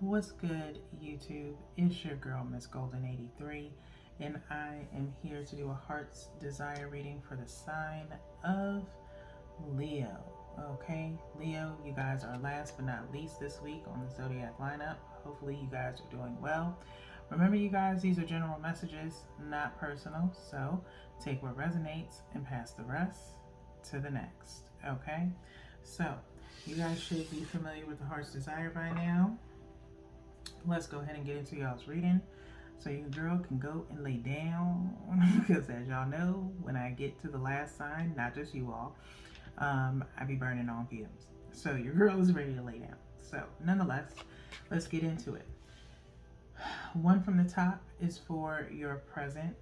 What's good, YouTube? It's your girl, Miss Golden 83, and I am here to do a heart's desire reading for the sign of Leo. Okay, Leo, you guys are last but not least this week on the Zodiac lineup. Hopefully, you guys are doing well. Remember, you guys, these are general messages, not personal, so take what resonates and pass the rest to the next. Okay, so you guys should be familiar with the heart's desire by now. Let's go ahead and get into y'all's reading so your girl can go and lay down because as y'all know, when I get to the last sign, not just you all, I be burning on fumes. So your girl is ready to lay down. So nonetheless, let's get into it. One from the top is for your present.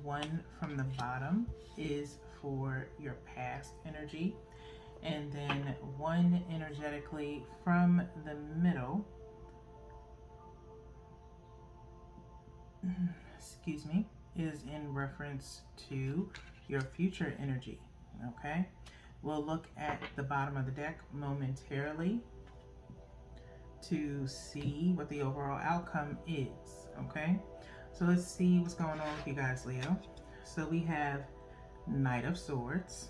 One from the bottom is for your past energy. And then one energetically from the middle, excuse me, is in reference to your future energy. Okay, we'll look at the bottom of the deck momentarily to see what the overall outcome is. Okay, so let's see what's going on with you guys, Leo. So we have Knight of Swords,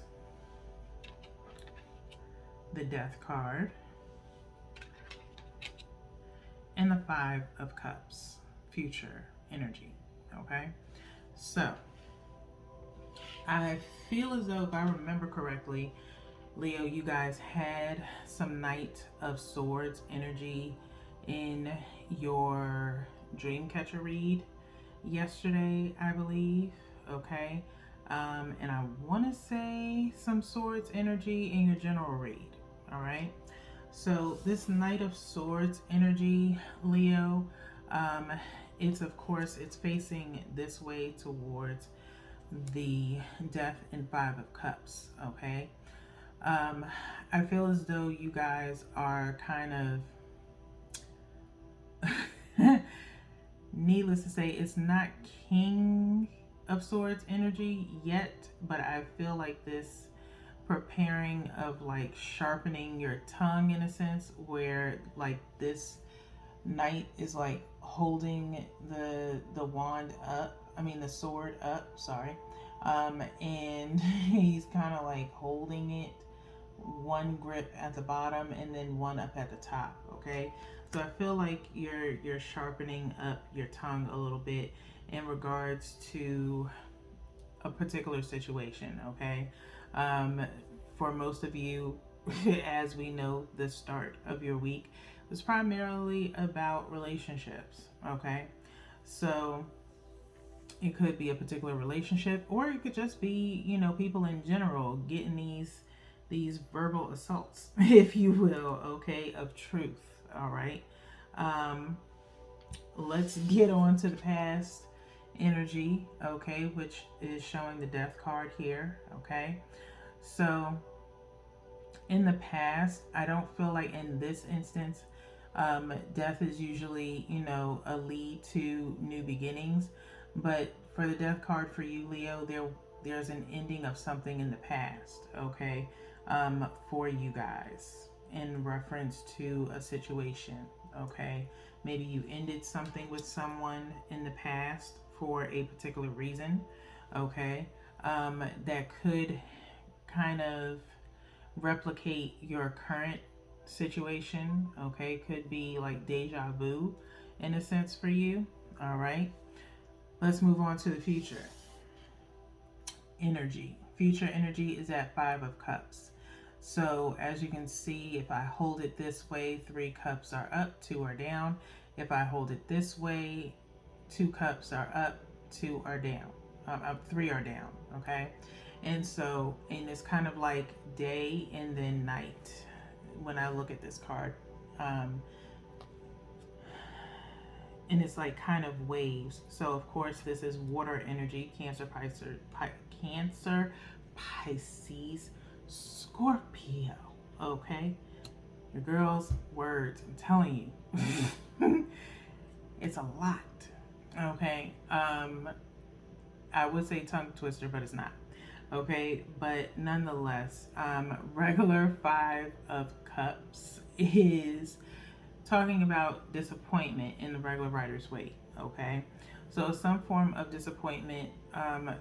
the Death card, and the Five of Cups, future energy. Okay, so I feel as though if I remember correctly, Leo, you guys had some Knight of Swords energy in your Dreamcatcher read yesterday, I believe. Okay, and I want to say some Swords energy in your general read. All right, so this Knight of Swords energy, Leo, it's of course it's facing this way towards the Death and Five of Cups. Okay, I feel as though you guys are kind of needless to say, it's not King of Swords energy yet, but I feel like this preparing of like sharpening your tongue in a sense, where like this knight is like holding the wand up, I mean the sword up, sorry, and he's kind of like holding it, one grip at the bottom and then one up at the top. Okay, so I feel like you're sharpening up your tongue a little bit in regards to a particular situation. Okay, for most of you, as we know, the start of your week was primarily about relationships. Okay, so it could be a particular relationship, or it could just be, you know, people in general getting these verbal assaults, if you will, okay, of truth. All right, let's get on to the past energy, okay, which is showing the Death card here. Okay, so in the past, I don't feel like in this instance, death is usually, you know, a lead to new beginnings. But for the Death card for you, Leo, there's an ending of something in the past, okay, for you guys in reference to a situation. Okay, maybe you ended something with someone in the past for a particular reason. Okay, that could kind of replicate your current situation. Okay, could be like deja vu in a sense for you. All right, let's move on to the future energy. Future energy is at Five of Cups. So as you can see, if I hold it this way, 3 cups are up, 2 are down. If I hold it this way, 2 cups are up, 2 are down, 3 are down. Okay, and so, and it's kind of like day and then night when I look at this card. And it's like kind of waves. So of course this is water energy, Cancer, Pisces, Scorpio. Okay, your girl's words, I'm telling you, it's a lot. Okay, I would say tongue twister, but it's not. Okay, but nonetheless, regular Five of Cups is talking about disappointment in the regular writer's weight, okay? So some form of disappointment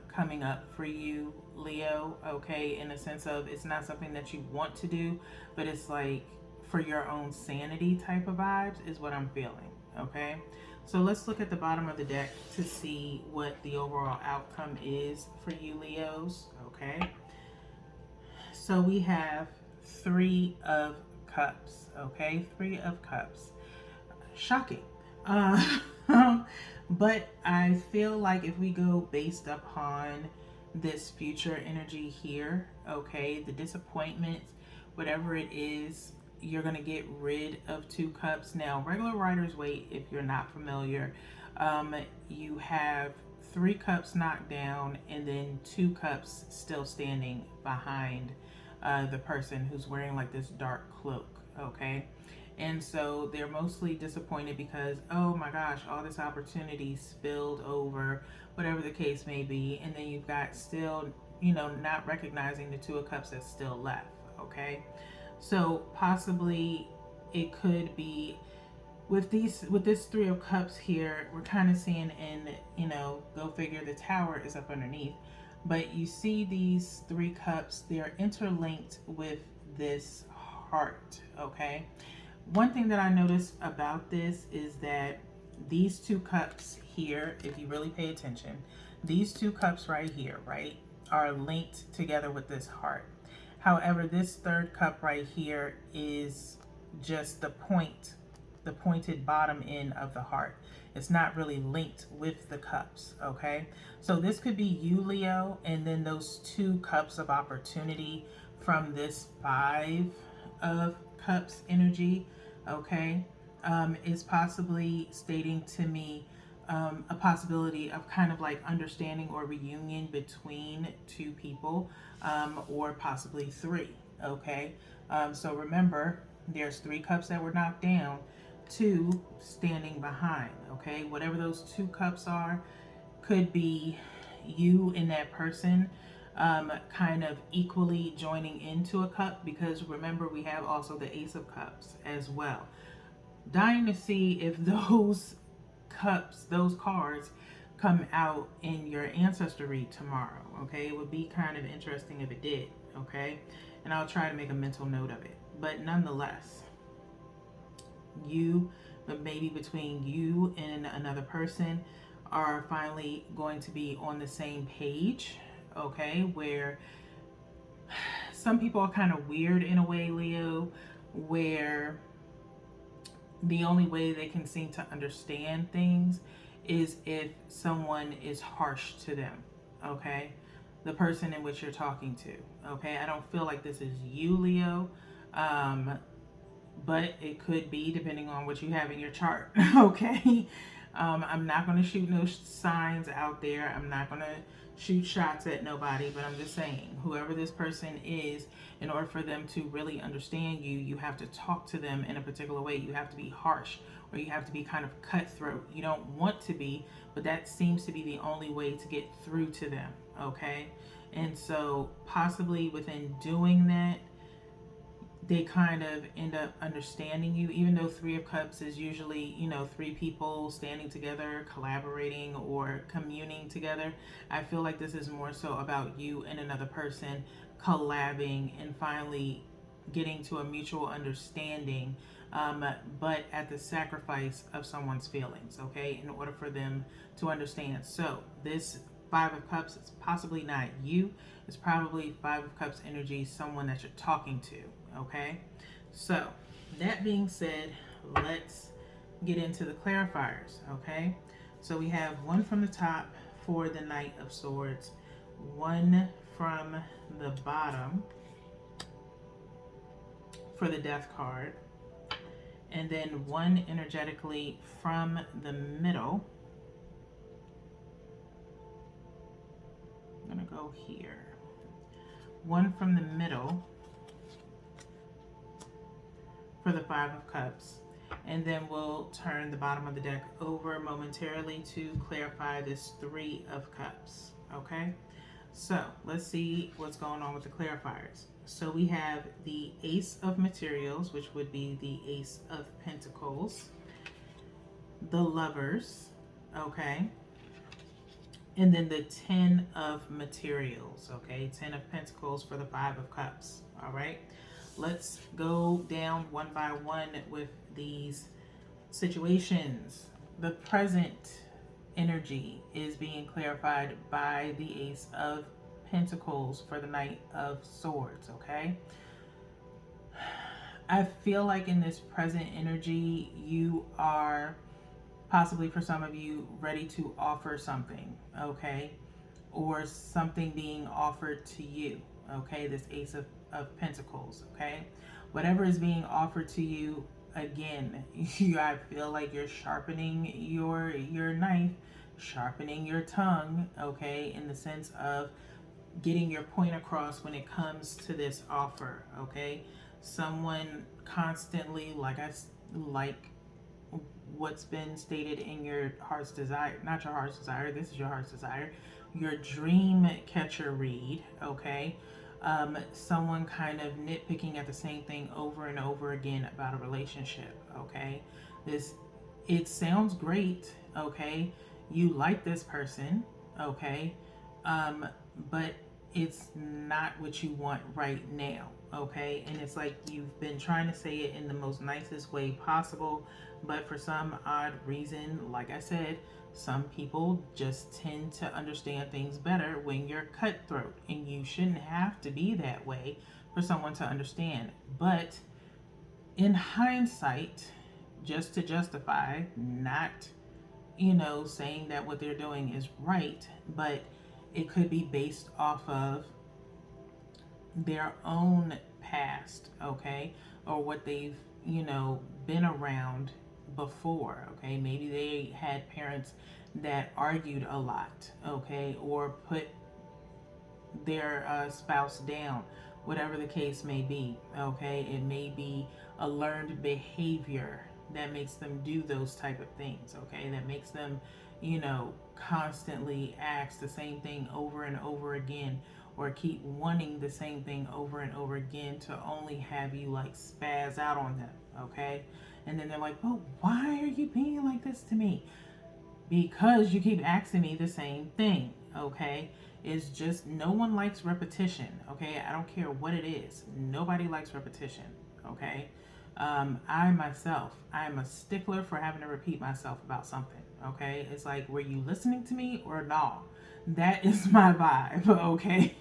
coming up for you, Leo, okay, in the sense of it's not something that you want to do, but it's like for your own sanity type of vibes is what I'm feeling, okay? So let's look at the bottom of the deck to see what the overall outcome is for you, Leos, okay? So we have 3 of Cups, okay? 3 of Cups. Shocking. But I feel like if we go based upon this future energy here, okay, the disappointment, whatever it is, you're going to get rid of 2 cups. Now, regular writer's weight, if you're not familiar, you have 3 cups knocked down and then 2 cups still standing behind the person who's wearing like this dark cloak, okay? And so they're mostly disappointed because, oh my gosh, all this opportunity spilled over, whatever the case may be. And then you've got still, not recognizing the 2 of Cups that's still left, okay? So possibly it could be with this 3 of Cups here, we're kind of seeing in, go figure, the Tower is up underneath. But you see these 3 cups, they're interlinked with this heart, okay? One thing that I noticed about this is that these 2 cups here, if you really pay attention, these 2 cups right here, right, are linked together with this heart. However, this 3rd cup right here is just the pointed bottom end of the heart. It's not really linked with the cups, okay? So this could be you, Leo, and then those 2 cups of opportunity from this 5 of Cups energy, okay, is possibly stating to me a possibility of kind of like understanding or reunion between 2 people, or possibly 3, okay? So remember, there's 3 cups that were knocked down, 2 standing behind, okay? Whatever those 2 cups are, could be you and that person kind of equally joining into a cup, because remember, we have also the Ace of Cups as well. Dying to see if those cups, those cards, come out in your ancestor read tomorrow, okay? It would be kind of interesting if it did, okay? And I'll try to make a mental note of it. But nonetheless, but maybe between you and another person, are finally going to be on the same page, okay? Where some people are kind of weird in a way, Leo, where the only way they can seem to understand things is if someone is harsh to them, okay? The person in which you're talking to, okay? I don't feel like this is you, Leo, but it could be, depending on what you have in your chart, okay? I'm not going to shoot no signs out there. I'm not going to shoot shots at nobody, but I'm just saying, whoever this person is, in order for them to really understand you, you have to talk to them in a particular way. You have to be harsh, or you have to be kind of cutthroat. You don't want to be, but that seems to be the only way to get through to them, okay? And so possibly within doing that, they kind of end up understanding you, even though 3 of Cups is usually, 3 people standing together, collaborating or communing together. I feel like this is more so about you and another person collabing and finally getting to a mutual understanding, but at the sacrifice of someone's feelings, okay, in order for them to understand. So this 5 of Cups, it's possibly not you. It's probably 5 of Cups energy, someone that you're talking to, okay? So that being said, let's get into the clarifiers, okay? So we have 1 from the top for the Knight of Swords, 1 from the bottom for the Death card, and then 1 energetically from the middle. I'm gonna go here. 1 from the middle for the 5 of Cups, and then we'll turn the bottom of the deck over momentarily to clarify this 3 of Cups, okay? So let's see what's going on with the clarifiers. So we have the Ace of Materials, which would be the Ace of Pentacles, the Lovers, okay, and then the 10 of Materials, okay, 10 of Pentacles for the 5 of Cups, all right. Let's go down one by one with these situations. The present energy is being clarified by the Ace of Pentacles for the Knight of Swords, okay? I feel like in this present energy, you are possibly, for some of you, ready to offer something, okay? Or something being offered to you, okay? This Ace of Pentacles, okay? Whatever is being offered to you, again, I feel like you're sharpening your knife, sharpening your tongue, okay? In the sense of getting your point across when it comes to this offer, okay? Someone constantly, like what's been stated in your heart's desire, not your heart's desire, this is your heart's desire, your dream catcher read, okay? Someone kind of nitpicking at the same thing over and over again about a relationship, okay? It sounds great, okay? You like this person, okay? But it's not what you want right now, okay? And it's like you've been trying to say it in the most nicest way possible, but for some odd reason, like I said, some people just tend to understand things better when you're cutthroat, and you shouldn't have to be that way for someone to understand. But in hindsight, just to justify, not, saying that what they're doing is right, but it could be based off of their own past, okay, or what they've, been around before, okay. Maybe they had parents that argued a lot, okay, or put their spouse down, whatever the case may be, okay. It may be a learned behavior that makes them do those type of things, okay, that makes them, constantly ask the same thing over and over again, or keep wanting the same thing over and over again to only have you like spaz out on them, okay. And then they're like, but why are you being like this to me? Because you keep asking me the same thing, okay. It's just, no one likes repetition, okay. I don't care what it is, nobody likes repetition, okay. I myself, I'm a stickler for having to repeat myself about something, okay. It's like, were you listening to me or no? That is my vibe, okay.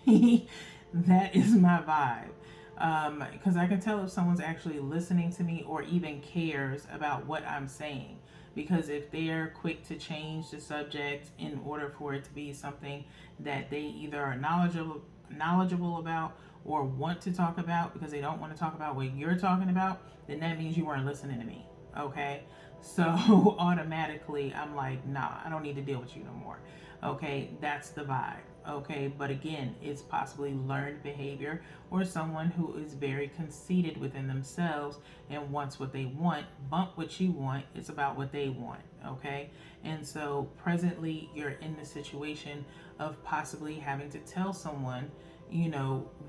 That is my vibe, because I can tell if someone's actually listening to me or even cares about what I'm saying. Because if they're quick to change the subject in order for it to be something that they either are knowledgeable about or want to talk about, because they don't want to talk about what you're talking about, then that means you weren't listening to me, okay. So automatically I'm like, nah, I don't need to deal with you no more, okay. That's the vibe, okay. But again, it's possibly learned behavior, or someone who is very conceited within themselves and wants what they want. Bump what you want, it's about what they want, okay. And so presently you're in the situation of possibly having to tell someone,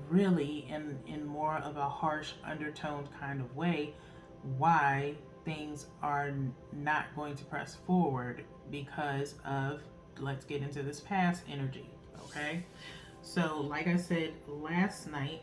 really in more of a harsh undertoned kind of way, why things are not going to press forward because of, let's get into this past energy, okay. So like I said last night,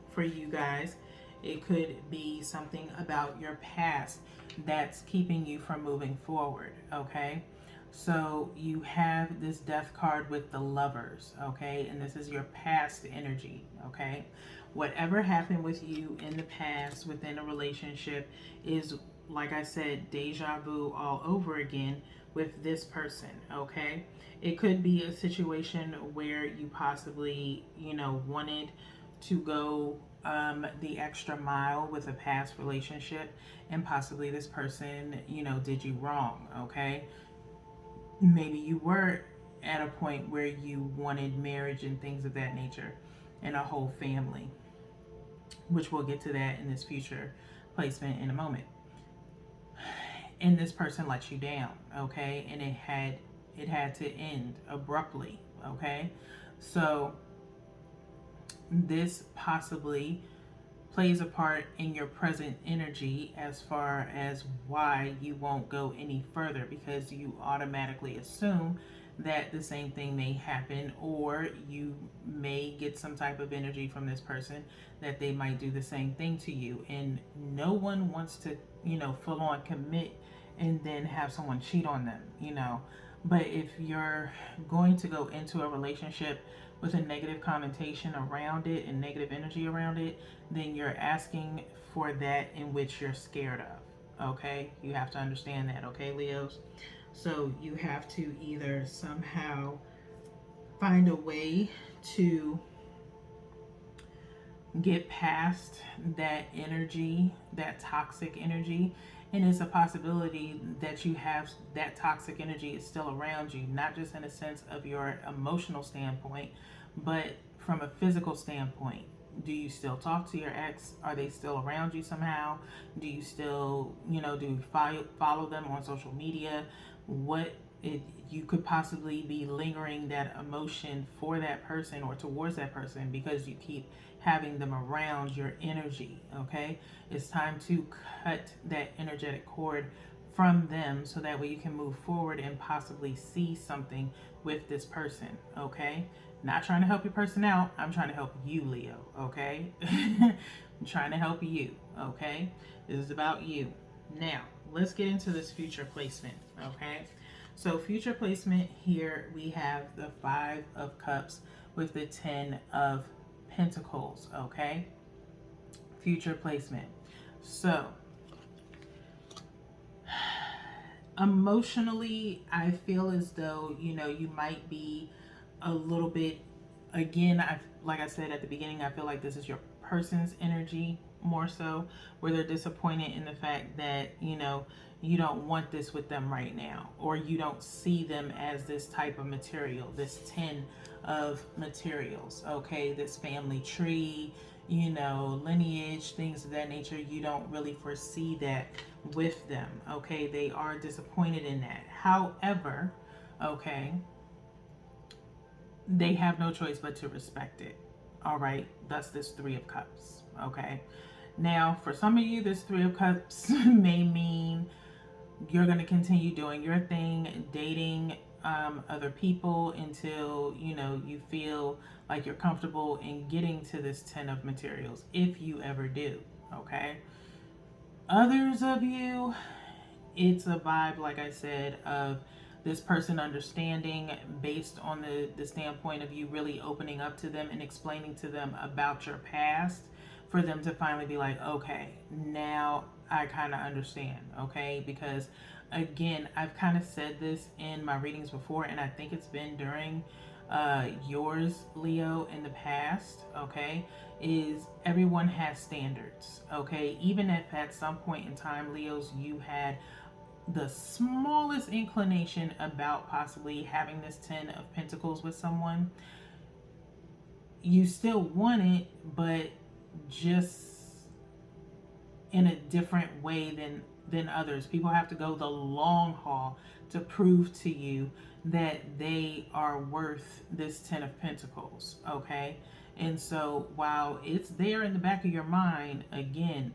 for you guys, it could be something about your past that's keeping you from moving forward, okay. So you have this death card with the Lovers, okay, and this is your past energy, okay. Whatever happened with you in the past within a relationship is, like I said, deja vu all over again with this person, okay. It could be a situation where you possibly, wanted to go the extra mile with a past relationship, and possibly this person, did you wrong, okay. Maybe you were at a point where you wanted marriage and things of that nature and a whole family, which we'll get to that in this future placement in a moment. And this person let you down, okay, and it had to end abruptly, okay. So this possibly plays a part in your present energy as far as why you won't go any further, because you automatically assume that the same thing may happen, or you may get some type of energy from this person that they might do the same thing to you. And no one wants to, full on commit and then have someone cheat on them, But if you're going to go into a relationship with a negative connotation around it and negative energy around it, then you're asking for that in which you're scared of. Okay? You have to understand that, okay, Leos? So you have to either somehow find a way to get past that energy, that toxic energy. And it's a possibility that you have that toxic energy is still around you, not just in a sense of your emotional standpoint, but from a physical standpoint. Do you still talk to your ex? Are they still around you somehow? Do you still, do you follow them on social media? You could possibly be lingering that emotion for that person or towards that person because you keep having them around your energy. Okay, it's time to cut that energetic cord from them so that way you can move forward and possibly see something with this person. Okay, not trying to help your person out, I'm trying to help you, Leo. Okay, I'm trying to help you. Okay, this is about you. Now let's get into this future placement. Okay, so future placement, here we have the 5 of Cups with the 10 of Pentacles. Okay, future placement. So emotionally, I feel as though, you might be a little bit, again, like I said at the beginning, I feel like this is your person's energy more so, where they're disappointed in the fact that, you don't want this with them right now, or you don't see them as this type of material, this 10 of materials, okay, this family tree, lineage, things of that nature. You don't really foresee that with them, okay? They are disappointed in that. However, okay, they have no choice but to respect it, all right? Thus this 3 of Cups, okay? Now, for some of you, this 3 of Cups may mean you're going to continue doing your thing, dating other people until, you feel like you're comfortable in getting to this 10 of materials, if you ever do, okay? Others of you, it's a vibe, like I said, of this person understanding based on the standpoint of you really opening up to them and explaining to them about your past, for them to finally be like, okay, now I kind of understand, okay? Because again, I've kind of said this in my readings before, and I think it's been during yours, Leo, in the past, okay? Is everyone has standards, okay? Even if at some point in time, Leos, you had the smallest inclination about possibly having this 10 of Pentacles with someone, you still want it, but just in a different way than others. People have to go the long haul to prove to you that they are worth this 10 of Pentacles, okay? And so while it's there in the back of your mind, again,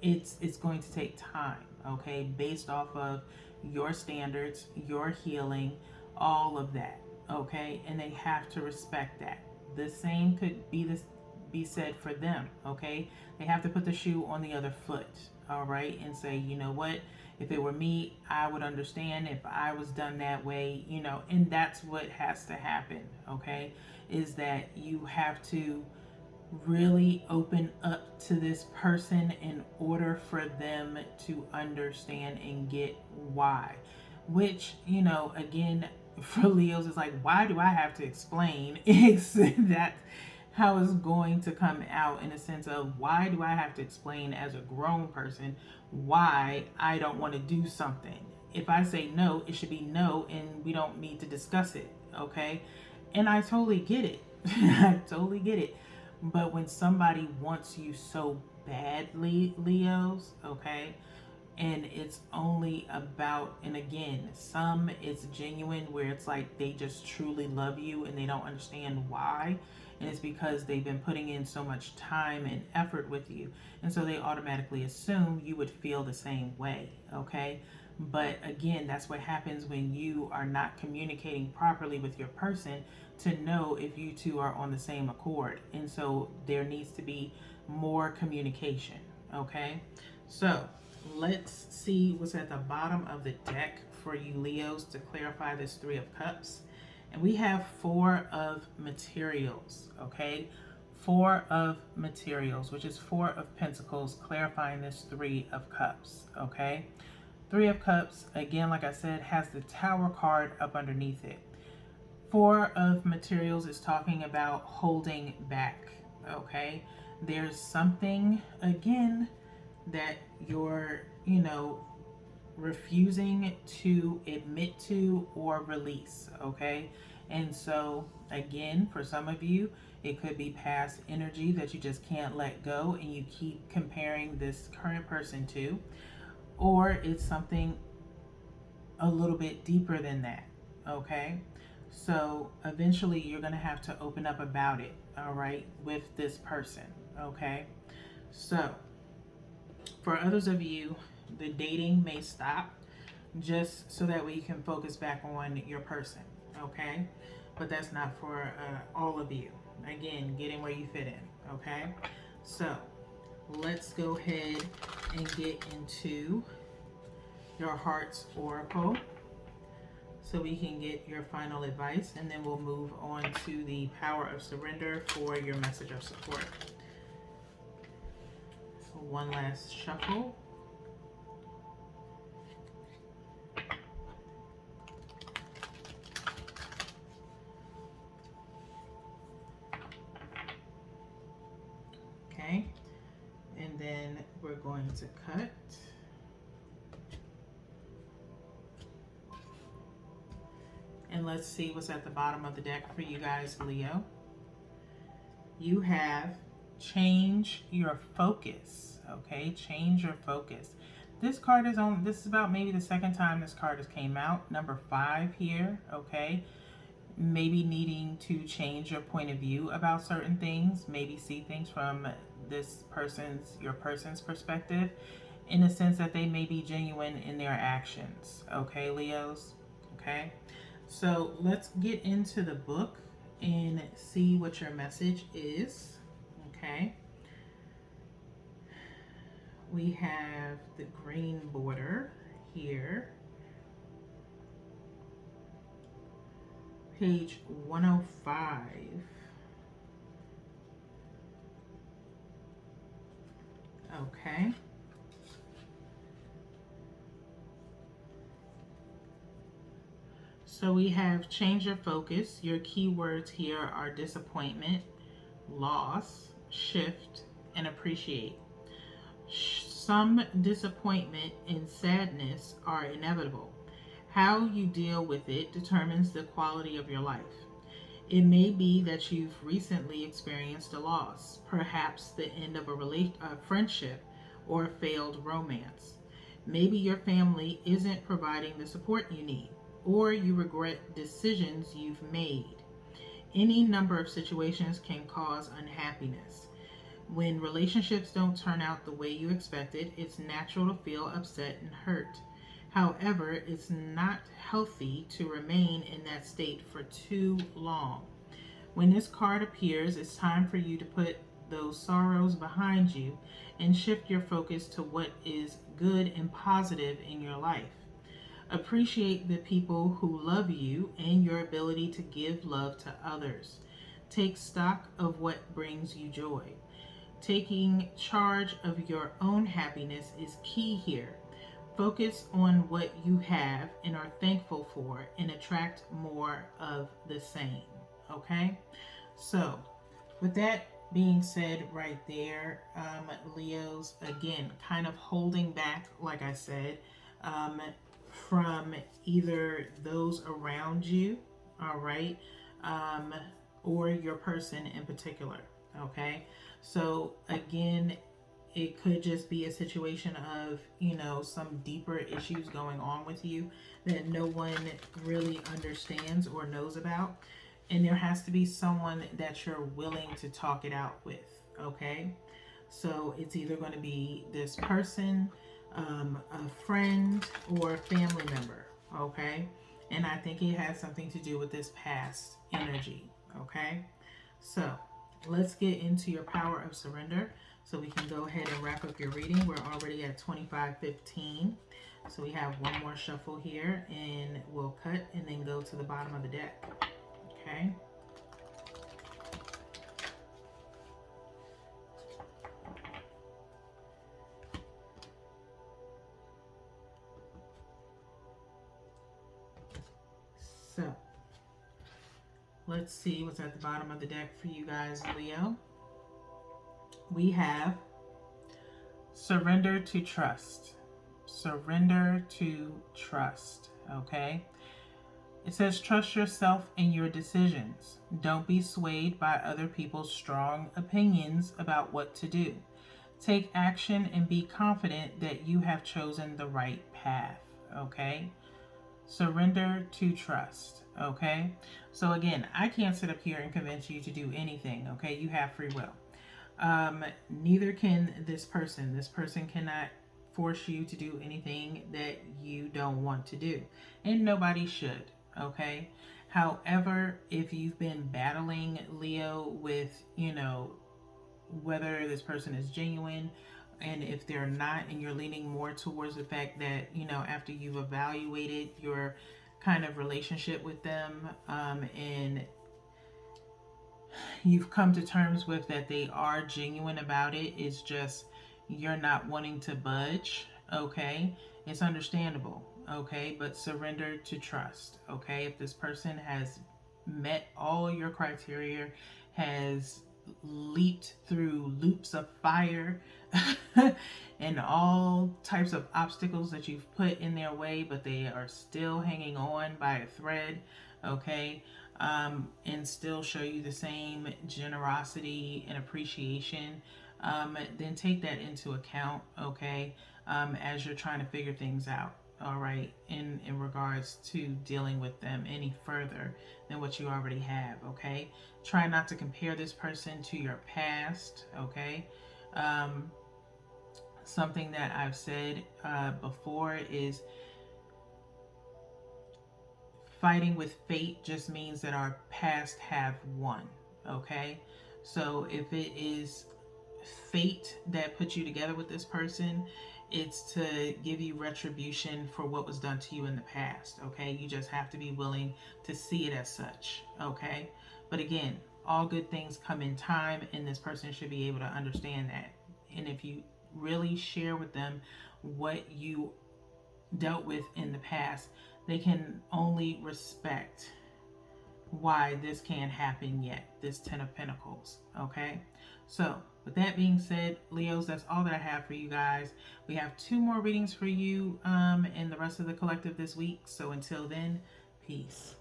it's going to take time, okay? Based off of your standards, your healing, all of that, okay? And they have to respect that. The same could be said for them, okay? They have to put the shoe on the other foot, all right? And say, you know what? If it were me, I would understand if I was done that way, and that's what has to happen, okay? Is that you have to really open up to this person in order for them to understand and get why. Which, again, for Leos, is like, why do I have to explain? That how it's going to come out, in a sense of, why do I have to explain as a grown person why I don't want to do something? If I say no, it should be no, and we don't need to discuss it, okay? And I totally get it. I totally get it. But when somebody wants you so badly, Leos, okay, and it's only about, and again, some it's genuine where it's like they just truly love you and they don't understand why, and it's because they've been putting in so much time and effort with you, and so they automatically assume you would feel the same way. Okay, but again, that's what happens when you are not communicating properly with your person to know if you two are on the same accord, and so there needs to be more communication. Okay, so let's see what's at the bottom of the deck for you Leos to clarify this Three of Cups. And we have Four of Materials, okay? Four of Materials, which is Four of Pentacles, clarifying this Three of Cups, okay? Three of Cups, again, like I said, has the Tower card up underneath it. Four of Materials is talking about holding back, okay? There's something, again, that you're, refusing to admit to or release, okay? And so, again, for some of you, it could be past energy that you just can't let go and you keep comparing this current person to, or it's something a little bit deeper than that, okay? So, eventually, you're going to have to open up about it, all right, with this person, okay? So, for others of you, the dating may stop just so that way you can focus back on your person, okay? But that's not for all of you. Again, get in where you fit in, okay? So let's go ahead and get into your heart's oracle so we can get your final advice, and then we'll move on to the power of surrender for your message of support. So one last shuffle. Okay, and then we're going to cut. And let's see what's at the bottom of the deck for you guys, Leo. You have change your focus, okay? Change your focus. This card is on, this is about maybe the second time this card has came out. Number 5 here, okay? Maybe needing to change your point of view about certain things. Maybe see things from your person's perspective, in a sense that they may be genuine in their actions, okay, Leos? Okay, so let's get into the book and see what your message is, okay? We have the green border here. Page 105. Okay. So we have change your focus. Your key words here are disappointment, loss, shift, and appreciate. Some disappointment and sadness are inevitable. How you deal with it determines the quality of your life. It may be that you've recently experienced a loss, perhaps the end of a friendship or a failed romance. Maybe your family isn't providing the support you need, or you regret decisions you've made. Any number of situations can cause unhappiness. When relationships don't turn out the way you expected, it's natural to feel upset and hurt. However, it's not healthy to remain in that state for too long. When this card appears, it's time for you to put those sorrows behind you and shift your focus to what is good and positive in your life. Appreciate the people who love you and your ability to give love to others. Take stock of what brings you joy. Taking charge of your own happiness is key here. Focus on what you have and are thankful for and attract more of the same. Okay? So, with that being said right there, Leos, again, kind of holding back, like I said, from either those around you, all right, or your person in particular, okay? So, again, it could just be a situation of, you know, some deeper issues going on with you that no one really understands or knows about. And there has to be someone that you're willing to talk it out with, okay? So it's either going to be this person, a friend, or a family member, okay? And I think it has something to do with this past energy, okay? So let's get into your power of surrender so we can go ahead and wrap up your reading. We're already at 25:15. So we have one more shuffle here, and we'll cut and then go to the bottom of the deck, okay? So let's see what's at the bottom of the deck for you guys, Leo. We have surrender to trust. Surrender to trust, okay? It says trust yourself and your decisions. Don't be swayed by other people's strong opinions about what to do. Take action and be confident that you have chosen the right path, okay? Surrender to trust, okay? So again, I can't sit up here and convince you to do anything, okay? You have free will. Neither can this person. This person cannot force you to do anything that you don't want to do. And nobody should, okay? However, if you've been battling Leo with, you know, whether this person is genuine, and if they're not, and you're leaning more towards the fact that, you know, after you've evaluated your kind of relationship with them, and you've come to terms with that they are genuine about it, it's just you're not wanting to budge, okay? It's understandable, okay? But surrender to trust, okay? If this person has met all your criteria, has leaped through loops of fire and all types of obstacles that you've put in their way, but they are still hanging on by a thread, okay? And still show you the same generosity and appreciation, then take that into account, okay, as you're trying to figure things out, all right, in regards to dealing with them any further than what you already have, okay? Try not to compare this person to your past, okay? Something that I've said before is fighting with fate just means that our past have won, okay? So if it is fate that put you together with this person, it's to give you retribution for what was done to you in the past, okay? You just have to be willing to see it as such, okay? But again, all good things come in time, and this person should be able to understand that. And if you really share with them what you dealt with in the past, they can only respect why this can't happen yet, this 10 of Pentacles, okay? So with that being said, Leos, that's all that I have for you guys. We have 2 more readings for you in the rest of the collective this week. So until then, peace.